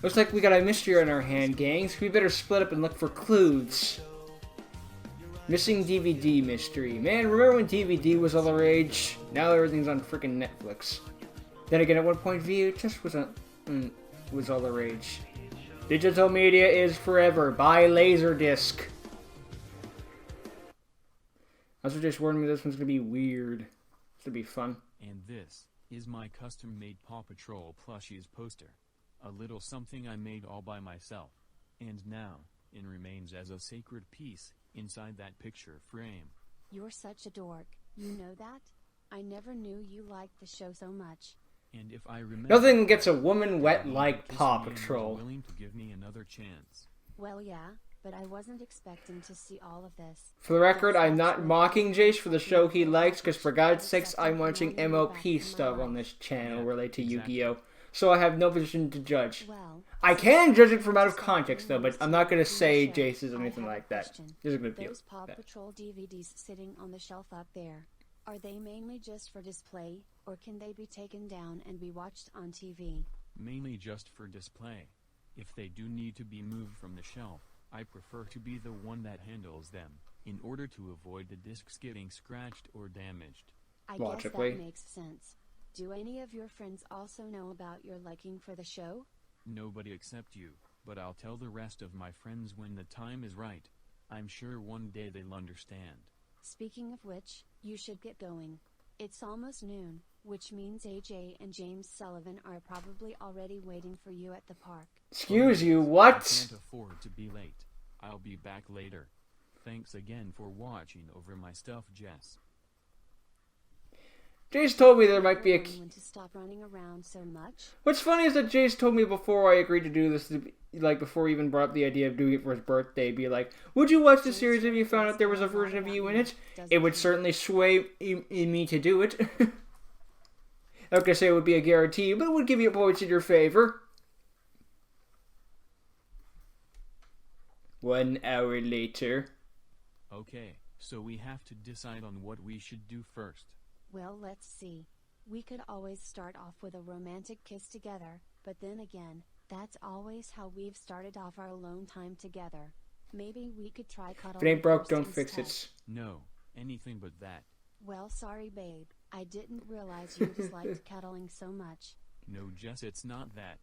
Looks like we got a mystery on our hand, gangs. We better split up and look for clues. Missing DVD mystery. Man, remember when DVD was all the rage? Now everything's on freaking Netflix. Then again, at one point, VHS was all the rage. Digital media is forever. Buy Laserdisc. Also, just warned me this one's gonna be weird. It's gonna be fun. And this is my custom-made Paw Patrol plushies poster. A little something I made all by myself. And now, it remains as a sacred piece inside that picture frame. You're such a dork. You know that? I never knew you liked the show so much. And if I remember, Nothing gets a woman wet like Paw Patrol. Willing to give me another chance. Well, yeah, but I wasn't expecting to see all of this. For the record, I'm not mocking Jace for the show he likes, because for God's sakes, I'm watching MLP stuff on this channel related to Yu-Gi-Oh! So I have no position to judge. I can judge it from out of context, though, but I'm not going to say Jace is anything like that. There's a good deal. Those Paw Patrol DVDs sitting on the shelf up there, are they mainly just for display, or can they be taken down and be watched on TV? Mainly just for display. If they do need to be moved from the shelf, I prefer to be the one that handles them, in order to avoid the discs getting scratched or damaged. I guess that makes sense. Do any of your friends also know about your liking for the show? Nobody except you, but I'll tell the rest of my friends when the time is right. I'm sure one day they'll understand. Speaking of which, you should get going. It's almost noon, which means AJ and James Sullivan are probably already waiting for you at the park. Excuse you, what? I can't afford to be late. I'll be back later. Thanks again for watching over my stuff, Jess. Jace told me there might be a... to stop running around so much. What's funny is that Jace told me before I agreed to do this, like before he even brought up the idea of doing it for his birthday, be like, would you watch the series if you found out there was a version of you in it? It would certainly sway in me to do it. I'm not gonna say it would be a guarantee, but it would give you points in your favor. 1 hour later. Okay, so we have to decide on what we should do first. Well, let's see. We could always start off with a romantic kiss together, but then again, that's always how we've started off our alone time together. Maybe we could try cuddling. If it ain't broke, don't fix it. No, anything but that. Well, sorry, babe. I didn't realize you disliked cuddling so much. No, Jess, it's not that.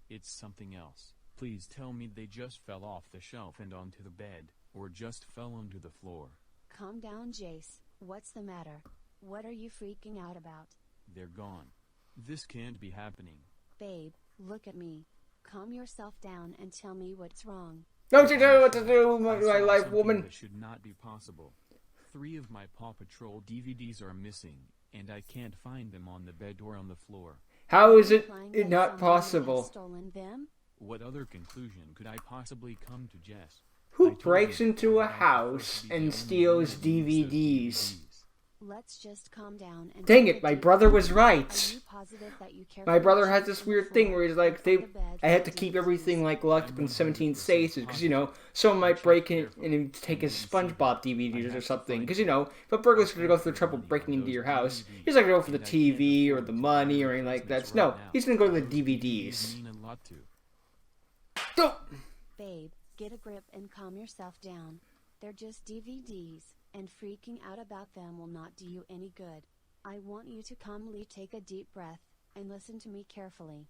It's something else. Please tell me they just fell off the shelf and onto the bed, or just fell onto the floor. Calm down, Jace. What's the matter? What are you freaking out about? They're gone. This can't be happening. Babe, look at me. Calm yourself down and tell me what's wrong. Don't you know what to do, my life woman? That should not be possible. 3 of my Paw Patrol DVDs are missing, and I can't find them on the bed or on the floor. How is it not possible? Stolen them? What other conclusion could I possibly come to, Jess? Who breaks into a house and steals DVDs? Let's just calm down and... Dang it, my brother was right. Are you positive that you care My for brother the has children this weird on the thing floor where he's like, or the bed I have to for keep DVDs? everything like locked up in 17 safes, because, you know, someone might break in and take his SpongeBob DVDs or something. Because, you know, if a burglar's going to go through the trouble breaking into your house, he's not going to go for the TV or the money or anything like that. No, he's going to go to the DVDs. Don't! Babe, get a grip and calm yourself down. They're just DVDs, and freaking out about them will not do you any good. I want you to calmly take a deep breath, and listen to me carefully.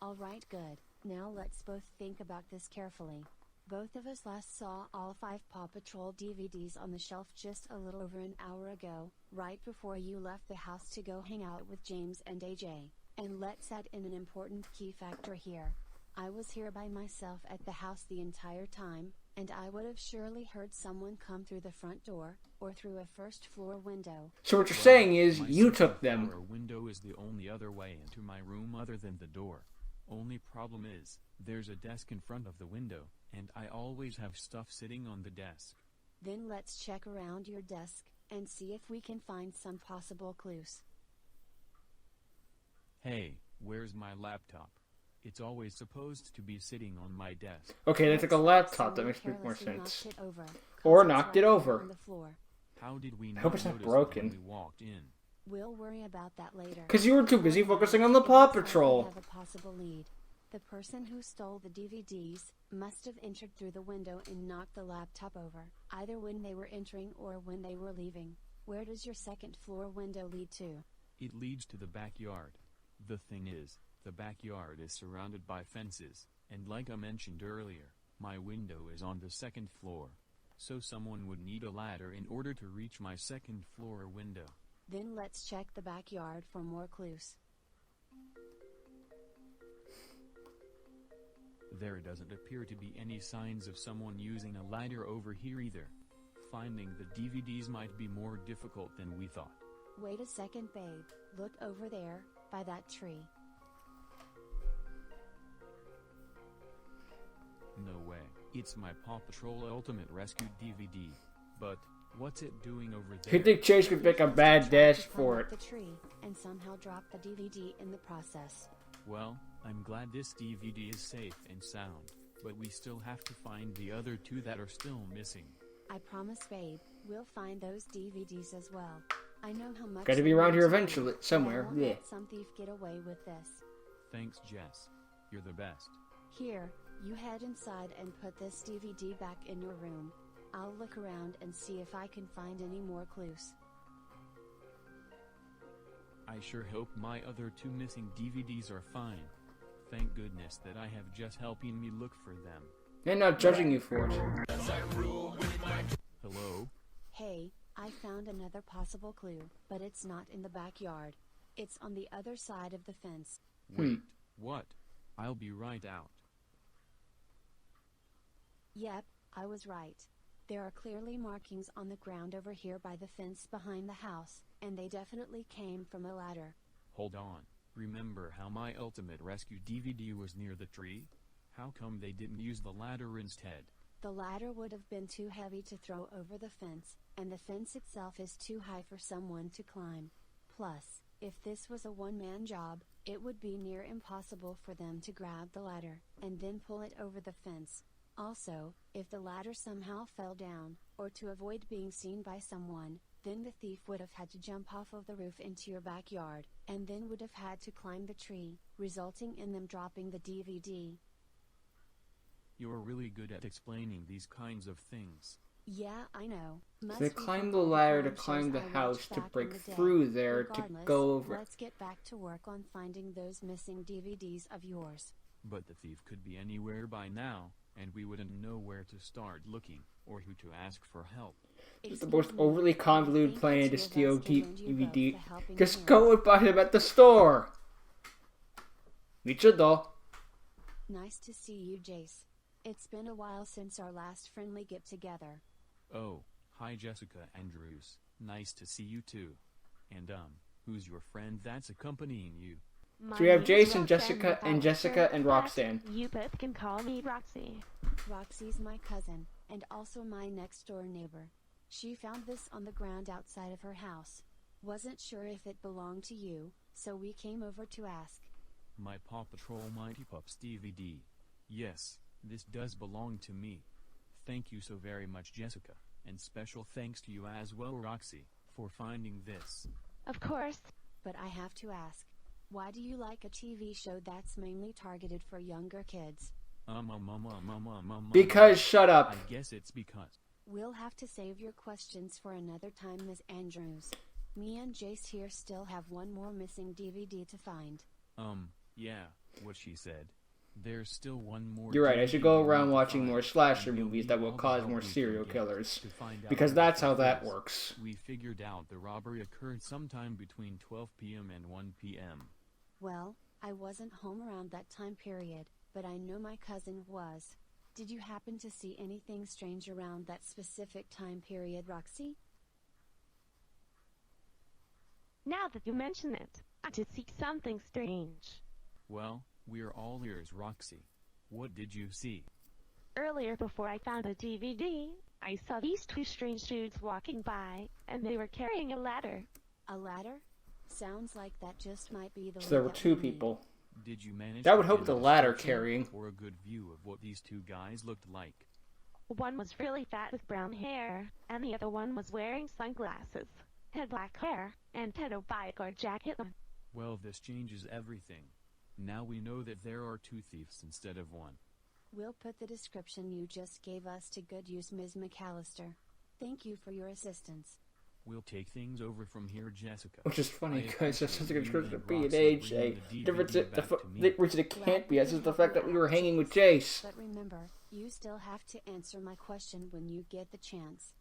Alright, good. Now let's both think about this carefully. Both of us last saw all 5 Paw Patrol DVDs on the shelf just a little over an hour ago, right before you left the house to go hang out with James and AJ. And let's add in an important key factor here. I was here by myself at the house the entire time, and I would have surely heard someone come through the front door, or through a first floor window. So what you're saying is, you took them. Our window is the only other way into my room other than the door. Only problem is, there's a desk in front of the window, and I always have stuff sitting on the desk. Then let's check around your desk, and see if we can find some possible clues. Hey, where's my laptop? It's always supposed to be sitting on my desk. Okay, they took a laptop. That makes more sense. Or knocked it over. How did we I hope it's not broken. When we walked in? We'll worry about that later. Because you were too busy focusing on the Paw Patrol. We have a possible lead. The person who stole the DVDs must have entered through the window and knocked the laptop over, either when they were entering or when they were leaving. Where does your second floor window lead to? It leads to the backyard. The thing is, the backyard is surrounded by fences, and like I mentioned earlier, my window is on the second floor. So someone would need a ladder in order to reach my second floor window. Then let's check the backyard for more clues. There doesn't appear to be any signs of someone using a ladder over here either. Finding the DVDs might be more difficult than we thought. Wait a second, babe. Look over there, by that tree. No way. It's my Paw Patrol Ultimate Rescue DVD. But what's it doing over there? You think Chase could pick a bad dash for it? The tree and somehow drop the DVD in the process. Well, I'm glad this DVD is safe and sound, but we still have to find the other two that are still missing. I promise, babe, we'll find those DVDs as well. I know how much. Gotta be around here eventually, somewhere. Yeah. Let some thief get away with this. Thanks, Jess. You're the best. Here, you head inside and put this DVD back in your room. I'll look around and see if I can find any more clues. I sure hope my other two missing DVDs are fine. Thank goodness that I have Jess helping me look for them. And not judging you for it. Hello? Hey, I found another possible clue, but it's not in the backyard. It's on the other side of the fence. Wait, what? I'll be right out. Yep, I was right. There are clearly markings on the ground over here by the fence behind the house, and they definitely came from a ladder. Hold on. Remember how my Ultimate Rescue DVD was near the tree? How come they didn't use the ladder instead? The ladder would have been too heavy to throw over the fence, and the fence itself is too high for someone to climb. Plus, if this was a one-man job, it would be near impossible for them to grab the ladder and then pull it over the fence. Also, if the ladder somehow fell down, or to avoid being seen by someone, then the thief would have had to jump off of the roof into your backyard, and then would have had to climb the tree, resulting in them dropping the DVD. You're really good at explaining these kinds of things. Yeah, I know. So they climbed the ladder to climb the house to break through there to go over it. Let's get back to work on finding those missing DVDs of yours. But the thief could be anywhere by now, and we wouldn't know where to start looking, or who to ask for help. It's the most overly convoluted plan to steal DVD. Just go and buy them at the store! Michido. Nice to see you, Jace. It's been a while since our last friendly get-together. Oh, hi Jessica Andrews. Nice to see you too. And who's your friend that's accompanying you? So we have Jace and Jessica and Roxanne. You both can call me Roxy. Roxy's my cousin, and also my next-door neighbor. She found this on the ground outside of her house. Wasn't sure if it belonged to you, so we came over to ask. My Paw Patrol Mighty Pups DVD. Yes, this does belong to me. Thank you so very much, Jessica, and special thanks to you as well, Roxy, for finding this. Of course. But I have to ask, why do you like a TV show that's mainly targeted for younger kids? Because shut up. I guess it's because. We'll have to save your questions for another time, Ms. Andrews. Me and Jace here still have one more missing DVD to find. Yeah, what she said. There's still one more. You're right, I should go around watching more slasher movies that will cause more serial killers. Because that's how that works. We figured out the robbery occurred sometime between 12 p.m. and 1 p.m. Well, I wasn't home around that time period, but I know my cousin was. Did you happen to see anything strange around that specific time period, Roxy? Now that you mention it, I did see something strange. Well, we're all ears, Roxy. What did you see? Earlier, before I found the DVD, I saw these two strange dudes walking by, and they were carrying a ladder. A ladder? Sounds like that just might be the So there were two people. Did you manage that would to hope get the a ladder description carrying. or a good view of what these two guys looked like? One was really fat with brown hair, and the other one was wearing sunglasses, had black hair, and had a bike or jacket on. Well, this changes everything. Now we know that there are 2 thieves instead of 1. We'll put the description you just gave us to good use, Ms. McAllister. Thank you for your assistance. We'll take things over from here, Jessica. Which is funny, I because that's such a appreciate good description you of B and Roxy H. bringing A the difference, DVD back to me. the reason it can't be, Glad is we the could fact help that we you were out. hanging with Jace. But remember, you still have to answer my question when you get the chance.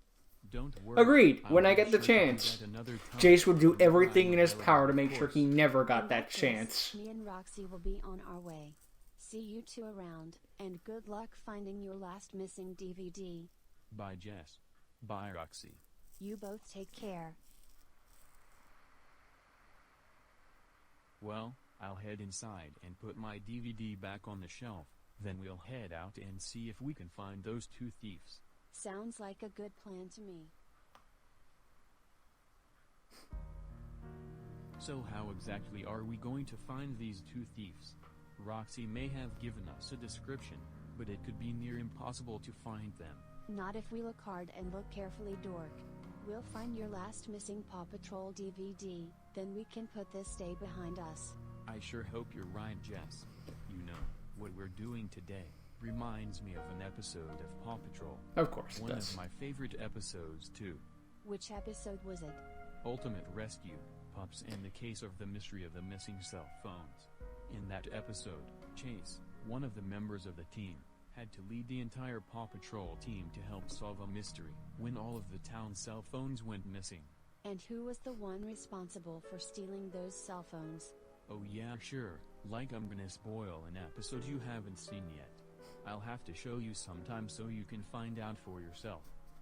Don't worry. Agreed, I'll when I be get the sure to do chance. that another time. Jace would do Whenever everything I'm in his available, power to of make sure course. he never got In that case, chance. Me and Roxy will be on our way. See you 2 around, and good luck finding your last missing DVD. Bye, Jess. Bye, Roxy. You both take care. Well, I'll head inside and put my DVD back on the shelf. Then we'll head out and see if we can find those 2 thieves. Sounds like a good plan to me. So how exactly are we going to find these 2 thieves? Roxy may have given us a description, but it could be near impossible to find them. Not if we look hard and look carefully, dork. We'll find your last missing Paw Patrol DVD, then we can put this day behind us. I sure hope you're right, Jess. You know, what we're doing today reminds me of an episode of Paw Patrol. Of course it One does. of my favorite episodes, too. Which episode was it? Ultimate Rescue, Pups and the Case of the Mystery of the Missing Cell Phones. In that episode, Chase, one of the members of the team, had to lead the entire Paw Patrol team to help solve a mystery when all of the town's cell phones went missing. And who was the one responsible for stealing those cell phones? Oh yeah, sure, like I'm gonna spoil an episode you haven't seen yet. I'll have to show you sometime so you can find out for yourself.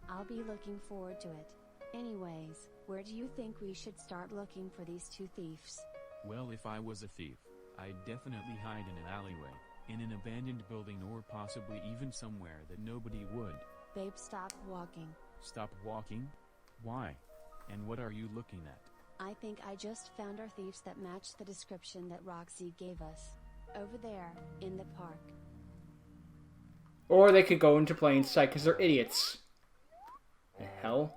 I'll be looking forward to it. Anyways, where do you think we should start looking for these 2 thieves? Well, if I was a thief, I'd definitely hide in an alleyway, in an abandoned building, or possibly even somewhere that nobody would. Babe, stop walking. Stop walking? Why? And what are you looking at? I think I just found our thieves that match the description that Roxy gave us. Over there, in the park. Or they could go into plain sight because they're idiots. The hell?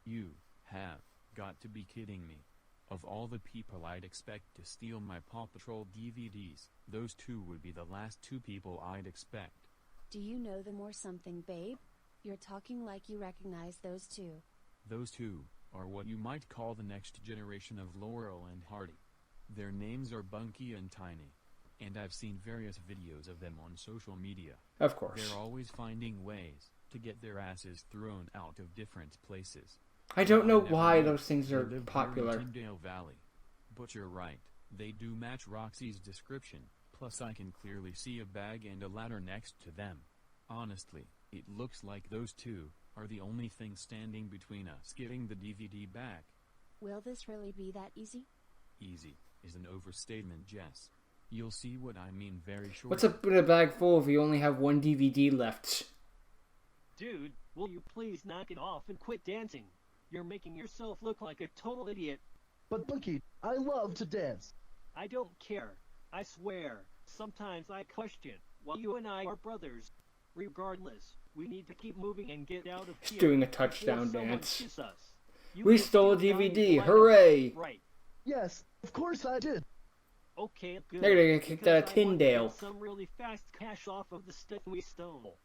You have got to be kidding me. Of all the people I'd expect to steal my Paw Patrol DVDs, those 2 would be the last 2 people I'd expect. Do you know them or something, babe? You're talking like you recognize those 2. Those 2 are what you might call the next generation of Laurel and Hardy. Their names are Bunky and Tiny. And I've seen various videos of them on social media. Of course. They're always finding ways to get their asses thrown out of different places. I don't know never why knew those things they are lived here in popular. Tyndale Valley. But you're right, they do match Roxy's description, plus I can clearly see a bag and a ladder next to them. Honestly, it looks like those 2 are the only thing standing between us getting the DVD back. Will this really be that easy? Easy is an overstatement, Jess. You'll see what I mean very shortly. What's up in a bag full if you only have 1 DVD left? Dude, will you please knock it off and quit dancing? You're making yourself look like a total idiot. But Bunky, I love to dance. I don't care. I swear. Sometimes I question why you and I are brothers. Regardless, we need to keep moving and get out of He's here. doing a before touchdown someone dance. sees us. You We can stole a still find DVD, the hooray! lineup. Right. Yes, of course I did. Okay, good. They're gonna get kicked out of Because I want to Tyndale. get some really fast cash off of the stuff we stole.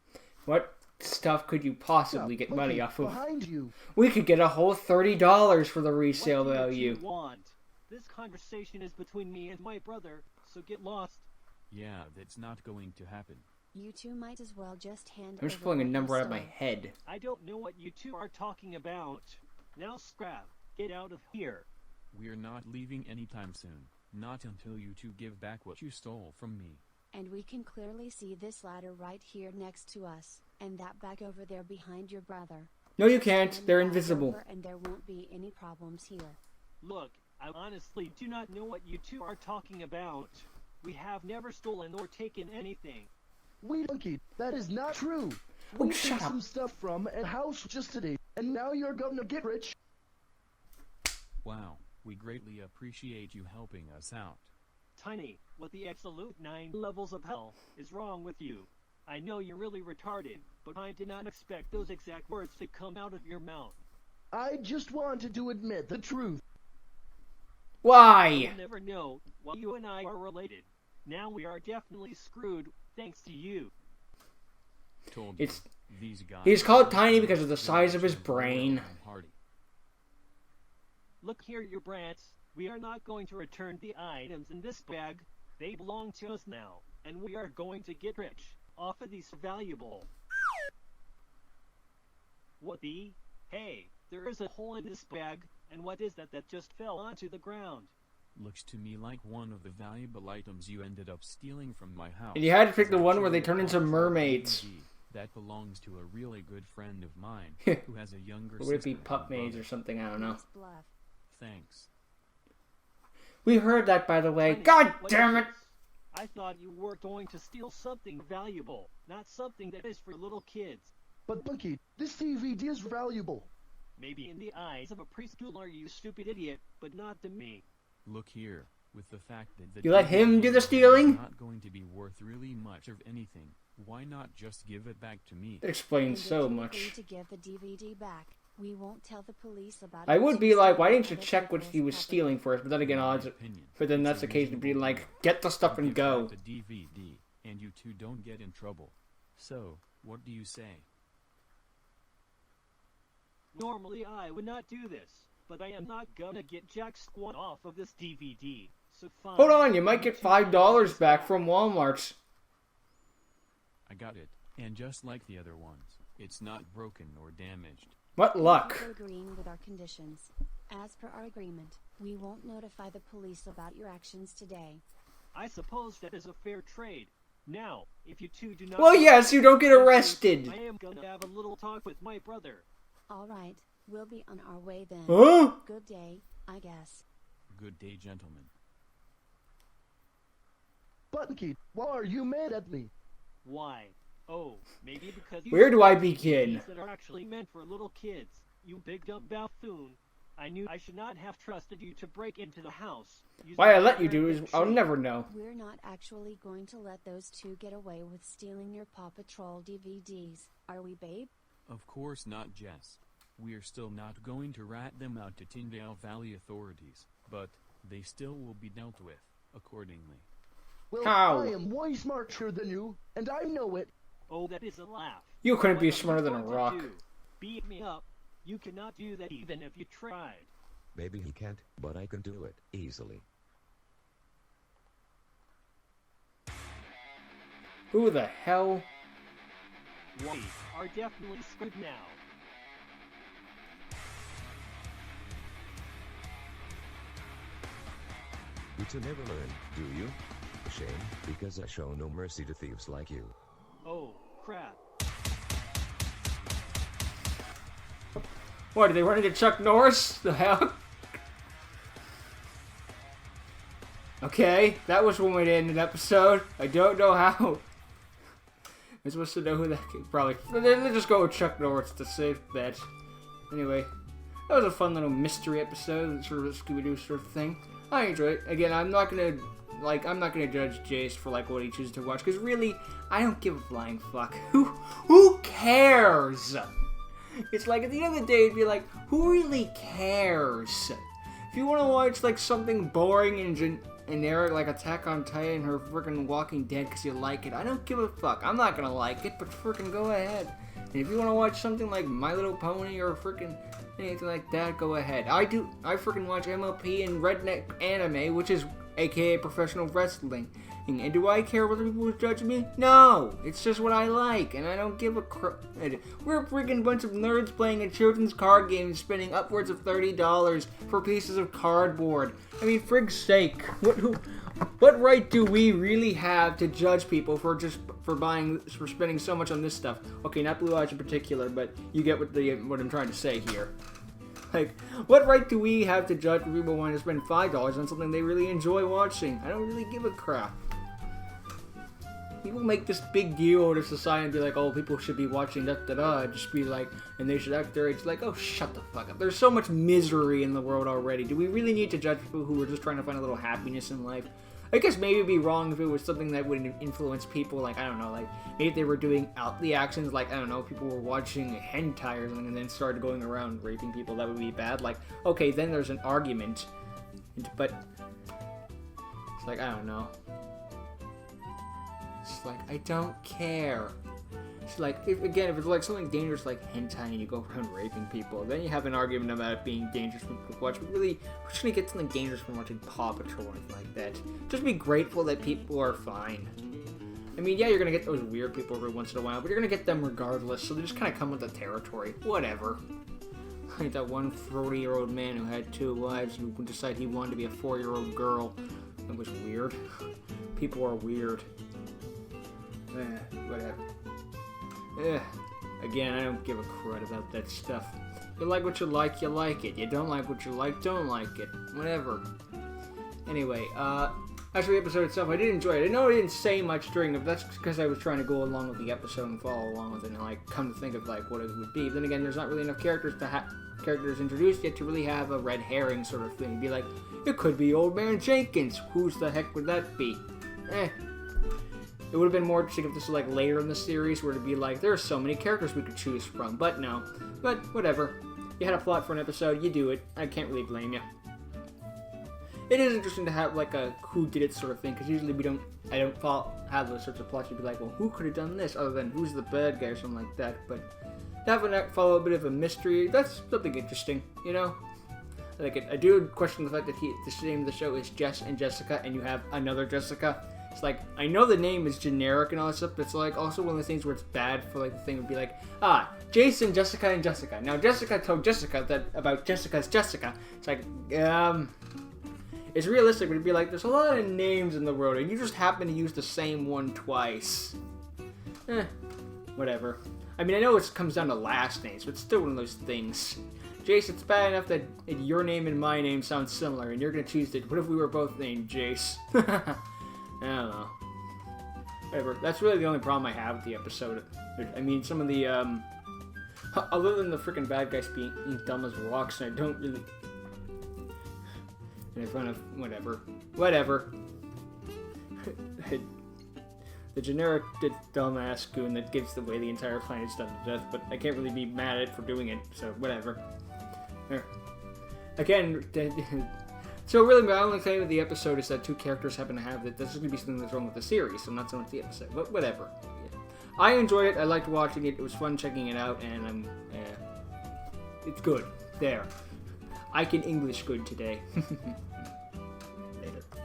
What stuff could you possibly Yeah, get Bunky, money off of? Behind you. We could get a whole $30 for the resale What do value. you want? This conversation is between me and my brother, so get lost. Yeah, that's not going to happen. You 2 might as well just hand I'm just over pulling a what you number out of my stole. head. I don't know what you 2 are talking about. Now scrap. Get out of here. We're not leaving anytime soon. Not until you 2 give back what you stole from me. And we can clearly see this ladder right here next to us, and that bag over there behind your brother. No, you Just can't. hand They're the bag invisible. over and there won't be any problems here. Look, I honestly do not know what you 2 are talking about. We have never stolen or taken anything. Wait, Bunky, that is not true. Oh, We shut took up. some stuff from a house just today, and now you're gonna get rich. Wow, we greatly appreciate you helping us out. Tiny, what the absolute 9 levels of hell is wrong with you? I know you're really retarded, but I did not expect those exact words to come out of your mouth. I just wanted to admit the truth. Why? You'll never know why you and I are related. Now we are definitely screwed, thanks to you. Told It's you, these guys he's called are tiny not because of the size of his to a brain. welcome party. Look here, you brats. We are not going to return the items in this bag. They belong to us now, and we are going to get rich off of these valuable. What the? Hey, there is a hole in this bag, and what is that just fell onto the ground? Looks to me like one of the valuable items you ended up stealing from my house. And you had to pick is the one where they actually a turn into Paw Patrol mermaids. DVD that belongs to a really good friend of mine who has a younger Or would it sister be and pup maids brother. or something? I don't know. Nice bluff. Thanks. We heard that, by the way. Honey, God what damn is it! this? I thought you were going to steal something valuable, not something that is for little kids. But Bunky, this DVD is valuable. Maybe in the eyes of a preschooler, you stupid idiot, but not to me. Look here, with the fact that the You let him do the DVD stealing? is not going to be worth really much of anything, why not just give it back to me? It explains And if so you much. agree to give the DVD back, we won't tell the police about I it would to be like, steal why didn't you other check what people's he was property. stealing first? But then again, In my odds. opinion, But then it's that's a the case to be reasonable like, deal. get the stuff and Give go. back the DVD, and you two don't get in trouble. So, what do you say? Normally I would not do this, but I am not gonna get jack squat off of this DVD. So fine. Hold on, you might get two $5 can back have from Walmart. I got it, and just like the other ones, it's not broken or damaged. What Thank you luck. for agreeing with our conditions. As per our agreement, we won't notify the police about your actions today. I suppose that is a fair trade. Now, if you two do not... Well, yes, you don't get arrested. I am gonna have a little talk with my brother. All right, we'll be on our way then. Huh? Good day, I guess. Good day, gentlemen. Bunky, why are you mad at me? Why? Oh, maybe because you... Where do I DVDs begin? that are actually meant for little kids. You big dumb buffoon. I knew I should not have trusted you to break into the house. Why I let you do is I'll never know. We're not actually going to let those two get away with stealing your Paw Patrol DVDs, are we, babe? Of course not, Jess. We're still not going to rat them out to Tyndale Valley authorities, but they still will be dealt with accordingly. Well, How? I am way smarter than you, and I know it. Oh, that is a laugh. You couldn't What be are you smarter than a going to rock. do? Beat me up? You cannot do that even if you tried. Maybe he can't, but I can do it easily. Who the hell? We are definitely screwed now. You two never learn, do you? A shame, because I show no mercy to thieves like you. Oh, crap. What, did they run into Chuck Norris? The hell? Okay, that was one way to end an episode. I don't know how. I'm supposed to know who that kid probably. Let's just go with Chuck Norris to safe bet. Anyway, that was a fun little mystery episode, sort of a Scooby-Doo sort of thing. I enjoyed it. Again, I'm not gonna judge Jace for like what he chooses to watch, because really, I don't give a flying fuck. Who cares? It's like at the end of the day, it'd be like, who really cares? If you want to watch like something boring and generic like Attack on Titan or freaking Walking Dead because you like it, I don't give a fuck. I'm not gonna like it, but freaking go ahead. And if you want to watch something like My Little Pony or freaking anything like that, go ahead. I freaking watch MLP and Redneck Anime, which is aka professional wrestling. And do I care whether people judge me? No! It's just what I like, and I don't give a crap. We're a freaking bunch of nerds playing a children's card game and spending upwards of $30 for pieces of cardboard. I mean, frig's sake, what right do we really have to judge people for spending so much on this stuff? Okay, not Blue Eyes in particular, but you get what I'm trying to say here. Like, what right do we have to judge when people want to spend $5 on something they really enjoy watching? I don't really give a crap. People make this big deal to society and be like, oh, people should be watching da-da-da, just be like, and they should act their age. Like, oh, shut the fuck up. There's so much misery in the world already. Do we really need to judge people who are just trying to find a little happiness in life? I guess maybe it'd be wrong if it was something that would influence people, like, I don't know, like, maybe if they were doing outly actions, like, I don't know, people were watching hentai or something and then started going around raping people, that would be bad. Like, okay, then there's an argument. But it's like, I don't know. It's like, I don't care. It's like, if it's like something dangerous like hentai and you go around raping people, then you have an argument about it being dangerous for people to watch. But really, we're just gonna get something dangerous from watching Paw Patrol or anything like that. Just be grateful that people are fine. I mean, yeah, you're gonna get those weird people every once in a while, but you're gonna get them regardless, so they just kind of come with the territory. Whatever. Like that one 40-year-old man who had 2 wives who decided he wanted to be a 4-year-old girl. That was weird. People are weird. Whatever. Again, I don't give a crud about that stuff. You like what you like it. You don't like what you like, don't like it. Whatever. Anyway, as for the episode itself, I did enjoy it. I know I didn't say much during it, but that's because I was trying to go along with the episode and follow along with it and like come to think of like what it would be. But then again, there's not really enough characters introduced yet to really have a red herring sort of thing. Be like, it could be Old Man Jenkins. Who's the heck would that be? It would have been more interesting if this was like later in the series where it'd be like, there are so many characters we could choose from. But no. But whatever. You had a plot for an episode, you do it. I can't really blame you. It is interesting to have like a who did it sort of thing, because usually I don't have those sorts of plots. You'd be like, well, who could have done this other than who's the bad guy or something like that. But having that follow a bit of a mystery, that's something interesting, you know? I do question the fact that the name of the show is Jess and Jessica, and you have another Jessica. It's like, I know the name is generic and all that stuff, but it's like also one of the things where it's bad for like the thing would be like, Jace and Jessica. Now Jessica told Jessica that about Jessica's Jessica. It's like, it's realistic, but it'd be like, there's a lot of names in the world, and you just happen to use the same one twice. Whatever. I mean, I know it comes down to last names, but it's still one of those things. Jace, it's bad enough that your name and my name sound similar, and you're gonna choose it. What if we were both named Jace? I don't know. Whatever. That's really the only problem I have with the episode. I mean, some of the, other than the freaking bad guys being dumb as rocks, I don't really... in front of... Whatever. The generic dumbass goon that gives away the entire planet's done to death, but I can't really be mad at it for doing it, so whatever. Again... So really, my only claim with the episode is that 2 characters happen to have that. This is going to be something that's wrong with the series, so not so much the episode. But whatever. Yeah. I enjoyed it. I liked watching it. It was fun checking it out, and it's good. There. I can English good today.